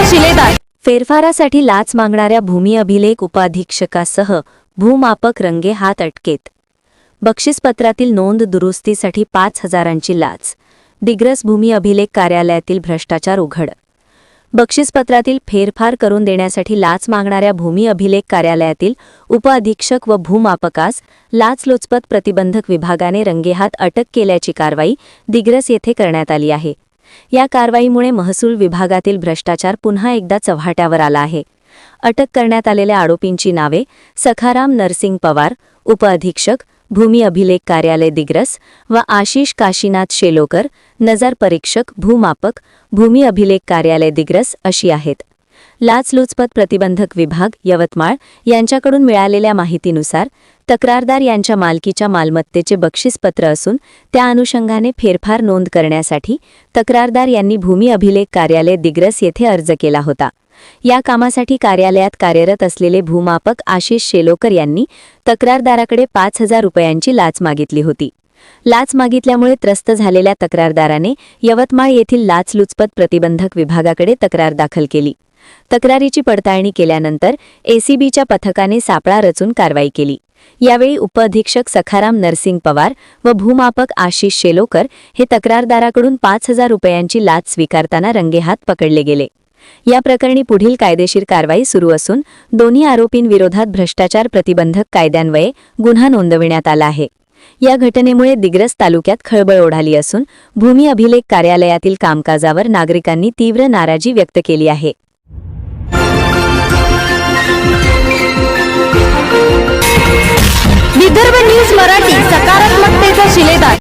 शिलेदार। फेरफारासाठी लाच मागणाऱ्या भूमी अभिलेख उपाधीक्षकासह भूमापक रंगेहात अटकेत। बक्षीसपत्रातील नोंद दुरुस्तीसाठी 5,000ची लाच। दिग्रस भूमी अभिलेख कार्यालयातील भ्रष्टाचार उघड। बक्षीसपत्रातील फेरफार करून देण्यासाठी लाच मागणाऱ्या भूमी अभिलेख कार्यालयातील उपअधीक्षक व भूमापकास लाचलुचपत प्रतिबंधक विभागाने रंगेहात अटक केल्याची कारवाई दिग्रस येथे करण्यात आली आहे। या कारवाईमुळे महसूल विभागातील भ्रष्टाचार पुन्हा एकदा चव्हाट्यावर आला आहे। अटक करण्यात आलेल्या आरोपींची नावे सखाराम नरसिंग पवार, उपअधीक्षक, भूमी अभिलेख कार्यालय दिग्रस व आशिष काशीनाथ शेलोकर, नजर परीक्षक, भूमापक, भूमी अभिलेख कार्यालय दिग्रस अशी आहेत। लाचलुचपत प्रतिबंधक विभाग यवतमाळ यांच्याकडून मिळालेल्या माहितीनुसार तक्रारदार यांच्या मालकीच्या मालमत्तेचे बक्षीसपत्र असून त्या अनुषंगाने फेरफार नोंद करण्यासाठी तक्रारदार यांनी भूमी अभिलेख कार्यालय दिग्रस येथे अर्ज केला होता। या कामासाठी कार्यालयात कार्यरत असलेले भूमापक आशिष शेलोकर यांनी तक्रारदाराकडे 5,000 रुपयांची लाच मागितली होती। लाच मागितल्यामुळे त्रस्त झालेल्या तक्रारदाराने यवतमाळ येथील लाचलुचपत प्रतिबंधक विभागाकडे तक्रार दाखल केली। तक्रारीची पडताळणी केल्यानंतर एसीबीच्या पथकाने सापळा रचून कारवाई केली। यावेळी उपअधीक्षक सखाराम नरसिंग पवार व भूमापक आशिष शेलोकर हे तक्रारदाराकडून 5,000 रुपयांची लाच स्वीकारताना रंगेहात पकडले गेले। या प्रकरणी पुढील कायदेशीर कारवाई सुरू असून दोन्ही आरोपींविरोधात भ्रष्टाचार प्रतिबंधक कायद्यान्वये गुन्हा नोंदविण्यात आला आहे। या घटनेमुळे दिग्रस तालुक्यात खळबळ उडाली असून भूमी अभिलेख कार्यालयातील कामकाजावर नागरिकांनी तीव्र नाराजी व्यक्त केली आहे। विदर्भ न्यूज मराठी सकारात्मक